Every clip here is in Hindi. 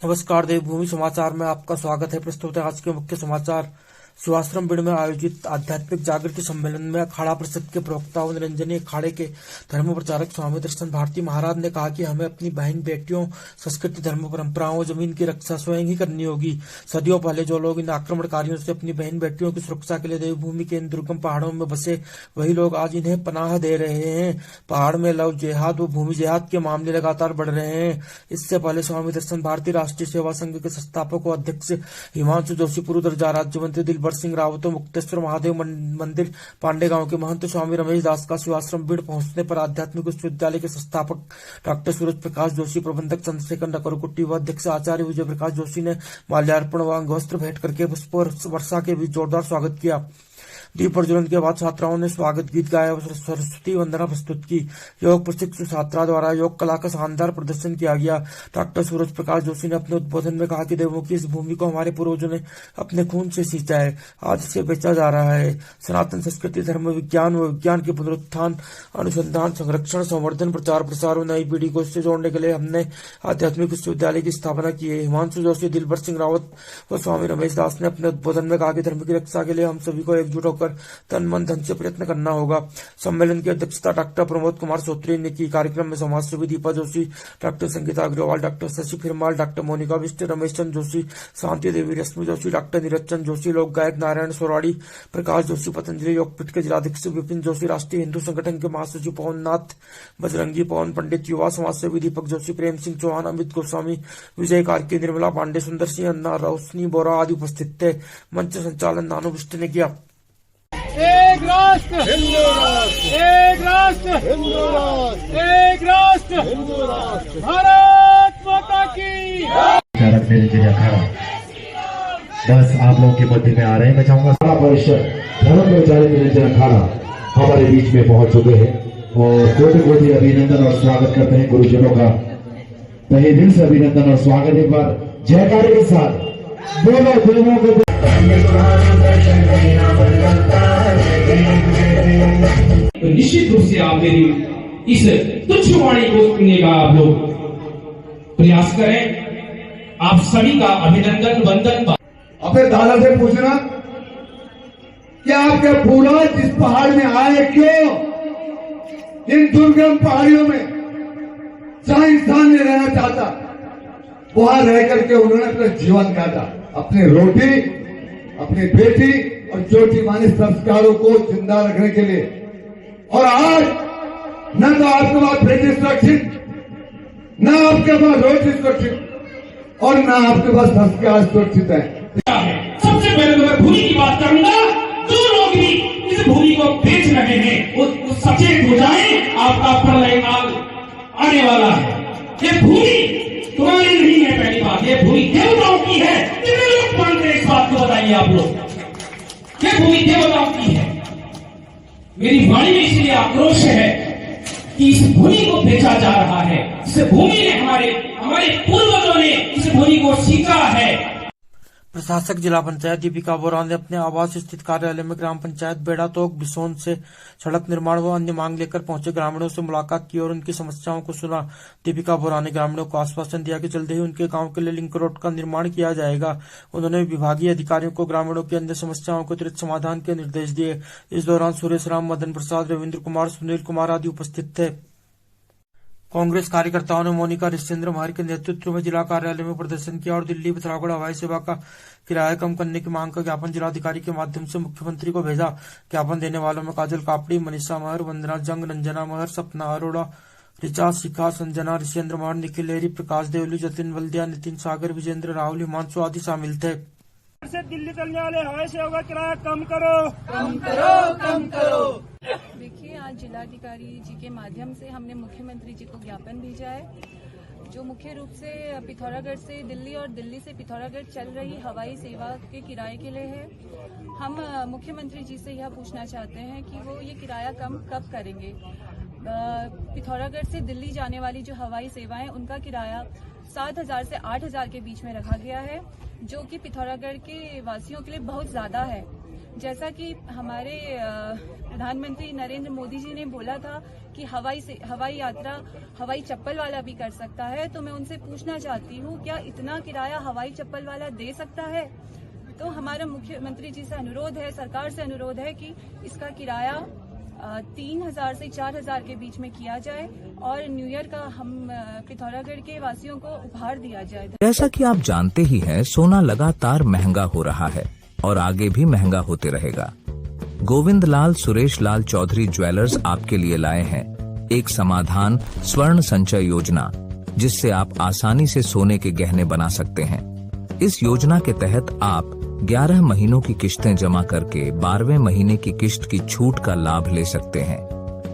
नमस्कार, देवभूमि समाचार में आपका स्वागत है। प्रस्तुत है आज के मुख्य समाचार। शिवाश्रम बीड़ में आयोजित आध्यात्मिक जागृति सम्मेलन में अखाड़ा परिषद के प्रवक्ता और निरंजनी अखाड़े के धर्म प्रचारक स्वामी दर्शन भारती महाराज ने कहा कि हमें अपनी बहन बेटियों, संस्कृति, धर्म परंपराओं, जमीन की रक्षा स्वयं ही करनी होगी। सदियों पहले जो लोग इन आक्रमणकारियों से अपनी बहन बेटियों की सुरक्षा के लिए देवभूमि के इन दुर्गम पहाड़ों में बसे, वही लोग आज इन्हें पनाह दे रहे हैं। पहाड़ में लव जिहाद व भूमि जिहाद के मामले लगातार बढ़ रहे हैं। इससे पहले स्वामी दर्शन भारती राष्ट्रीय सेवा संघ के संस्थापक व अध्यक्ष हिमांशु जोशी, पूर्व दर्जा राज्य मंत्री दिलबर सिंह रावत, मुक्तेश्वर महादेव मंदिर पांडे गांव के महंत स्वामी रमेश दास का शिवाश्रम बीड़ पहुंचने पर आध्यात्मिक विश्वविद्यालय के संस्थापक डॉक्टर सूरज प्रकाश जोशी, प्रबंधक चंद्रशेखर नकरकुट्टी व अध्यक्ष आचार्य विजय प्रकाश जोशी ने माल्यार्पण व अंगवस्त्र भेंट करके पुष्प वर्षा के बीच जोरदार स्वागत किया। दीप प्रज्वलन के बाद छात्राओं ने स्वागत गीत गाया और सरस्वती वंदना प्रस्तुत की। योग प्रशिक्षु छात्रा द्वारा योग कला का शानदार प्रदर्शन किया गया। डॉक्टर सूरज प्रकाश जोशी ने अपने उद्बोधन में कहा कि देवों की इस भूमि को हमारे पूर्वजों ने अपने खून से सींचा है, आज इसे बेचा जा रहा है। सनातन संस्कृति, धर्म, विज्ञान व विज्ञान के पुनरुत्थान, अनुसंधान, संरक्षण, संवर्धन, प्रचार प्रसार और नई पीढ़ी को इससे जोड़ने के लिए हमने आध्यात्मिक विश्वविद्यालय की स्थापना की है। हिमांशु जोशी, दिलबर सिंह रावत व स्वामी रमेश दास ने अपने उद्बोधन में कहा कि धर्म की रक्षा के लिए हम सभी को एकजुट होकर तन मन धन से प्रयत्न करना होगा। सम्मेलन की अध्यक्षता डॉक्टर प्रमोद कुमार सोत्री ने की। कार्यक्रम में समाजसेवी Deepa Joshi, doctor Sangeeta Agrawal, doctor Shashi Firmal, doctor Monika Bisht, Ramesh Chand Joshi, Shanti Devi, Rashmi Joshi, doctor Neeraj Chand Joshi, लोक गायक नारायण सोराड़ी, प्रकाश जोशी, पतंजलि योगपीठ के जिलाध्यक्ष विपिन जोशी, राष्ट्रीय हिंदू संगठन के महासचिव पवन नाथ, बजरंगी पवन पंडित, युवा समाजसेवी दीपक जोशी, प्रेम सिंह चौहान, अमित गोस्वामी, विजय कार्की, निर्मला पांडे, सुंदर सिंह अन्ना, रोशनी बोरा आदि उपस्थित थे। मंच संचालन नानू बिष्ट ने किया। एक राष्ट्र हिंदू राष्ट्र, एक राष्ट्र हिंदू राष्ट्र, एक राष्ट्र हिंदू राष्ट्र, भारत माता की। बस आप लोगों के मध्य में आ रहे हैं। मैं चाहूंगा परिषद धर्म प्रचारक निरंजन अखाड़ा हमारे बीच में पहुंच चुके हैं और कोटि कोटि अभिनंदन और स्वागत करते हैं। गुरुजनों का तहे दिल से अभिनंदन और स्वागत। एक बार जयकारे के साथ बोलो देवों के। तो निश्चित रूप से आप मेरी इस तुच्छ वाणी को सुनने का आप लोग प्रयास करें। आप सभी का अभिनंदन, वंदन। अपने दादा से पूछना कि आपके पूर्वज इस पहाड़ में आए क्यों? इन दुर्गम पहाड़ियों में जहां इंसान नहीं रहना चाहता, वहां रह करके उन्होंने अपना जीवन काटा, अपनी रोटी, अपनी बेटी और चोटी माने संस्कारों को जिंदा रखने के लिए। और आज न तो आपके पास बेटी सुरक्षित, न आपके पास रोटी सुरक्षित और न आपके पास संस्कार सुरक्षित है। सबसे पहले तो मैं भूमि की बात करूंगा। जो लोग भी इस भूमि को बेच रहे हैं वो सचेत हो जाएं, आपका प्रलय काल आने वाला है। ये भूमि तुम्हारी नहीं है, पहली बात। ये भूमि देवताओं की है। कितने लोग मानते हैं इस बात को? बताइए आप लोग। ये भूमि देवताओं की है। मेरी वाणी में इसलिए आक्रोश है कि इस भूमि को बेचा जा रहा है। इस भूमि ने हमारे पूर्वजों ने इस भूमि को सींचा है। प्रशासक जिला पंचायत दीपिका बोरा ने अपने आवास स्थित कार्यालय में ग्राम पंचायत बेड़ा तोक बिसोन से सड़क निर्माण व अन्य मांग लेकर पहुंचे ग्रामीणों से मुलाकात की और उनकी समस्याओं को सुना। दीपिका बोरा ने ग्रामीणों को आश्वासन दिया कि जल्द ही उनके गांव के लिए लिंक रोड का निर्माण किया जाएगा। उन्होंने विभागीय अधिकारियों को ग्रामीणों की अन्य समस्याओं को त्वरित समाधान के निर्देश दिए। इस दौरान सुरेश राम, मदन प्रसाद, रविन्द्र कुमार, सुनील कुमार आदि उपस्थित थे। कांग्रेस कार्यकर्ताओं ने मोनिका ऋषिचंद्र महार के नेतृत्व में जिला कार्यालय में प्रदर्शन किया और दिल्ली पिथौरागढ़ हवाई सेवा का किराया कम करने की मांग का ज्ञापन जिलाधिकारी के माध्यम से मुख्यमंत्री को भेजा। ज्ञापन देने वालों में काजल कापड़ी, मनीषा महर, वंदना जंग, रंजना महर, सपना अरोड़ा, ऋचा शिखा, संजना, ऋषिचंद्र महर, निखिल लेहरी, प्रकाश देवली, जतिन वल्दिया, नितिन सागर, विजेंद्र राहुल, हिमांशु आदि शामिल थे। से दिल्ली चलने वाले हवाई सेवा का किराया कम करो, कम करो, कम करो। देखिए, आज जिलाधिकारी जी के माध्यम से हमने मुख्यमंत्री जी को ज्ञापन भेजा है, जो मुख्य रूप से पिथौरागढ़ से दिल्ली और दिल्ली से पिथौरागढ़ चल रही हवाई सेवा के किराए के लिए है। हम मुख्यमंत्री जी से यह पूछना चाहते हैं कि वो ये किराया कम कब करेंगे। पिथौरागढ़ से दिल्ली जाने वाली जो हवाई सेवाएं, उनका किराया 7,000 से 8,000 के बीच में रखा गया है, जो कि पिथौरागढ़ के वासियों के लिए बहुत ज्यादा है। जैसा कि हमारे प्रधानमंत्री नरेंद्र मोदी जी ने बोला था कि हवाई यात्रा हवाई चप्पल वाला भी कर सकता है, तो मैं उनसे पूछना चाहती हूँ, क्या इतना किराया हवाई चप्पल वाला दे सकता है? तो हमारा मुख्यमंत्री जी से अनुरोध है, सरकार से अनुरोध है कि इसका किराया 3,000 से 4,000 के बीच में किया जाए और न्यू ईयर का हम पिथौरागढ़ के वासियों को उपहार दिया जाए। जैसा कि आप जानते ही हैं, सोना लगातार महंगा हो रहा है और आगे भी महंगा होते रहेगा। गोविंद लाल सुरेश लाल चौधरी ज्वेलर्स आपके लिए लाए हैं एक समाधान स्वर्ण संचय योजना, जिससे आप आसानी से सोने के गहने बना सकते हैं। इस योजना के तहत आप 11 महीनों की किश्तें जमा करके 12वें महीने की किश्त की छूट का लाभ ले सकते हैं।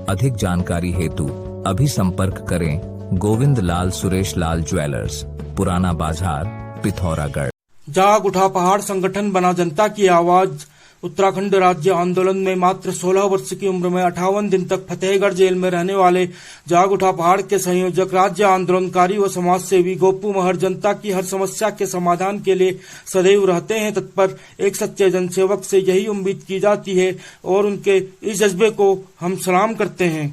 अधिक जानकारी हेतु अभी संपर्क करें गोविंद लाल सुरेश लाल ज्वेलर्स, पुराना बाजार, पिथौरागढ़। जाग उठा पहाड़ संगठन बना जनता की आवाज। उत्तराखंड राज्य आंदोलन में मात्र 16 वर्ष की उम्र में 58 दिन तक फतेहगढ़ जेल में रहने वाले जाग उठा पहाड़ के संयोजक, राज्य आंदोलनकारी व समाज सेवी गोपू महर जनता की हर समस्या के समाधान के लिए सदैव रहते हैं तत्पर। एक सच्चे जनसेवक से यही उम्मीद की जाती है और उनके इस जज्बे को हम सलाम करते हैं।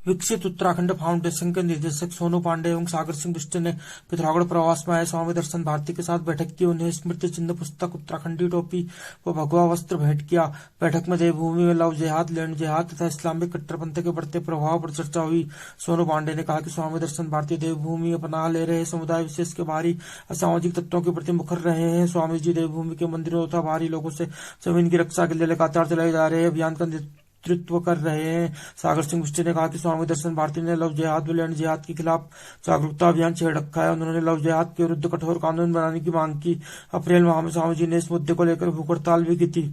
विकसित उत्तराखंड फाउंडेशन के निदेशक सोनू पांडे एवं सागर सिंह बिष्ट ने पिथौरागढ़ प्रवास में आए स्वामी दर्शन भारती के साथ बैठक की। उन्हें स्मृति चिन्ह, पुस्तक, उत्तराखंडी टोपी व भगवा वस्त्र भेंट किया। बैठक में देवभूमि में लव जिहाद, लैंड जिहाद तथा इस्लामिक कट्टरपंथ के बढ़ते प्रभाव पर चर्चा हुई। सोनू पांडे ने कहा कि स्वामी दर्शन भारती देवभूमि में पनाह ले रहे समुदाय विशेष के बाहरी असामाजिक तत्वों के प्रति मुखर रहे हैं। स्वामी जी देवभूमि के मंदिरों तथा बाहरी लोगों से जमीन की रक्षा के लिए लगातार चलाए जा रहे अभियान का नेतृत्व कर रहे हैं। सागर सिंह बिष्ट ने कहा कि स्वामी दर्शन भारती ने लव जिहाद व लैंड जिहाद के खिलाफ जागरूकता अभियान छेड़ रखा है। उन्होंने लव जिहाद के विरुद्ध कठोर कानून बनाने की मांग की। अप्रैल माह में स्वामी जी ने इस मुद्दे को लेकर भूख हड़ताल भी की थी।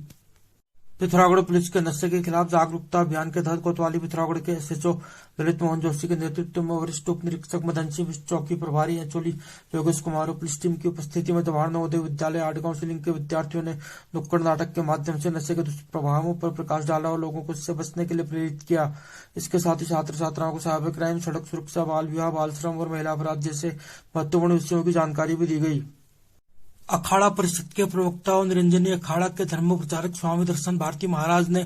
पिथौरागढ़ पुलिस के नशे के खिलाफ जागरूकता अभियान के तहत कोतवाली पिथौरागढ़ के एसएचओ ललित मोहन जोशी के नेतृत्व में वरिष्ठ उप निरीक्षक मदन सिंह, चौकी प्रभारी अंचोली योगेश कुमार और पुलिस टीम की उपस्थिति में जवाहर नवोदय विद्यालय आर्ट काउंसिलिंग के विद्यार्थियों ने नुक्कड़ नाटक के माध्यम से नशे के दुष्प्रभावों पर प्रकाश डाला और लोगों को इससे बचने के लिए प्रेरित किया। इसके साथ ही छात्र छात्राओं को साइबर क्राइम, सड़क सुरक्षा, बाल विवाह, बाल श्रम और महिला अपराध जैसे महत्वपूर्ण विषयों की जानकारी भी दी गई। अखाड़ा परिषद के प्रवक्ता और निरंजनी अखाड़ा के धर्म प्रचारक स्वामी दर्शन भारती महाराज ने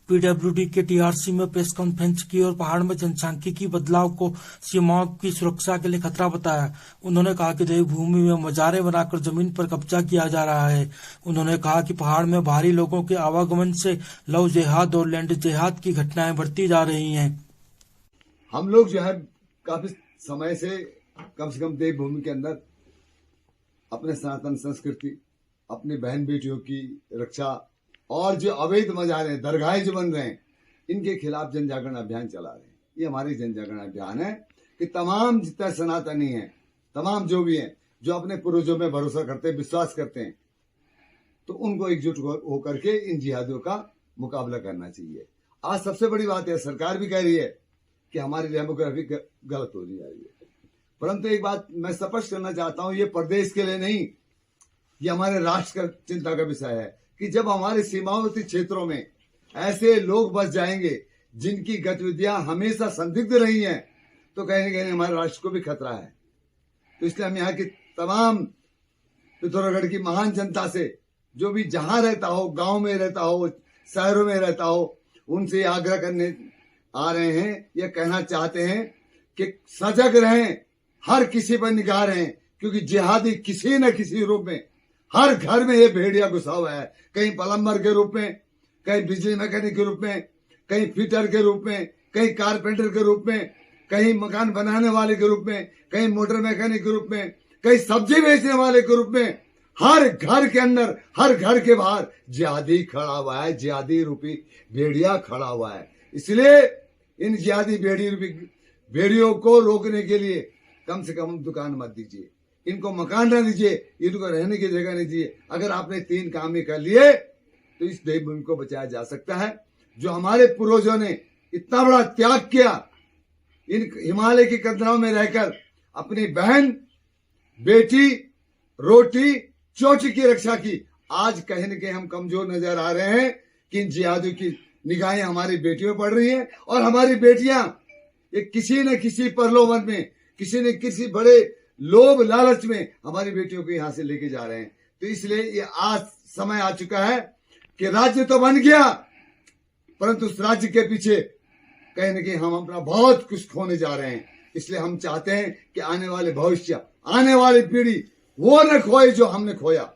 पीडब्ल्यूडी के टीआरसी में प्रेस कॉन्फ्रेंस की और पहाड़ में जनसांख्यिकी बदलाव को सीमाओं की सुरक्षा के लिए खतरा बताया। उन्होंने कहा कि देवभूमि में मजारे बनाकर जमीन पर कब्जा किया जा रहा है। उन्होंने कहा कि पहाड़ में बाहरी लोगों के आवागमन से लव जिहाद और लैंड जिहाद की घटनाएं बढ़ती जा रही हैं। हम लोग जो है काफी समय से कम देवभूमि के अंदर अपने सनातन संस्कृति, अपनी बहन बेटियों की रक्षा और जो अवैध मजारे, दरगाहें जो बन रहे हैं, इनके खिलाफ जन जागरण अभियान चला रहे हैं। ये हमारी जन जागरण अभियान है कि तमाम जितने सनातनी हैं, तमाम जो भी हैं, जो अपने पूर्वजों में भरोसा करते हैं, विश्वास करते हैं, तो उनको एकजुट होकर के इन जिहादियों का मुकाबला करना चाहिए। आज सबसे बड़ी बात है, सरकार भी कह रही है कि हमारी डेमोग्राफी गलत हो रही है। परंतु एक बात मैं स्पष्ट करना चाहता हूं, ये प्रदेश के लिए नहीं, ये हमारे राष्ट्र का चिंता का विषय है कि जब हमारे सीमावर्ती क्षेत्रों में ऐसे लोग बस जाएंगे जिनकी गतिविधियां हमेशा संदिग्ध रही हैं, तो कहीं न कहीं हमारे राष्ट्र को भी खतरा है। तो इसलिए हम यहाँ की तमाम पिथौरागढ़ की महान जनता से, जो भी जहां रहता हो, गांव में रहता हो, शहरों में रहता हो, उनसे आग्रह करने आ रहे हैं, ये कहना चाहते हैं कि सजग रहें, हर किसी पर निगाह रहें, क्योंकि जिहादी किसी न किसी रूप में हर घर में ये भेड़िया घुसा हुआ है। कहीं प्लम्बर के रूप में, कहीं बिजली मैकेनिक के रूप में, कहीं फिटर के रूप में, कहीं कारपेंटर के रूप में, कहीं मकान बनाने वाले के रूप में, कहीं मोटर मैकेनिक के रूप में, कहीं सब्जी बेचने वाले के रूप में। हर घर के अंदर, हर घर के बाहर जिहादी खड़ा हुआ है, जिहादी रूपी भेड़िया खड़ा हुआ है। इसलिए इन जिहादी भेड़ियों को रोकने के लिए कम से कम दुकान मत दीजिए, इनको मकान न दीजिए, इनको रहने की जगह नहीं दीजिए। अगर आपने 3 काम ही कर लिए तो इस देवभूमि को बचाया जा सकता है। जो हमारे पूर्वजों ने इतना बड़ा त्याग किया, इन हिमालय की कंदराओं में रहकर अपनी बहन, बेटी, रोटी, चोटी की रक्षा की, आज कहीं न कहीं हम कमजोर नजर आ रहे हैं कि इन जिहादियों की निगाहें हमारी बेटियों पर पड़ रही हैं और हमारी बेटियां ये किसी न किसी प्रलोभन में, किसी न किसी बड़े लोभ लालच में हमारी बेटियों को यहां से लेके जा रहे हैं। तो इसलिए ये आज समय आ चुका है कि राज्य तो बन गया, परंतु उस राज्य के पीछे कहीं न कहीं हम अपना बहुत कुछ खोने जा रहे हैं। इसलिए हम चाहते हैं कि आने वाले भविष्य, आने वाली पीढ़ी वो न खोए जो हमने खोया।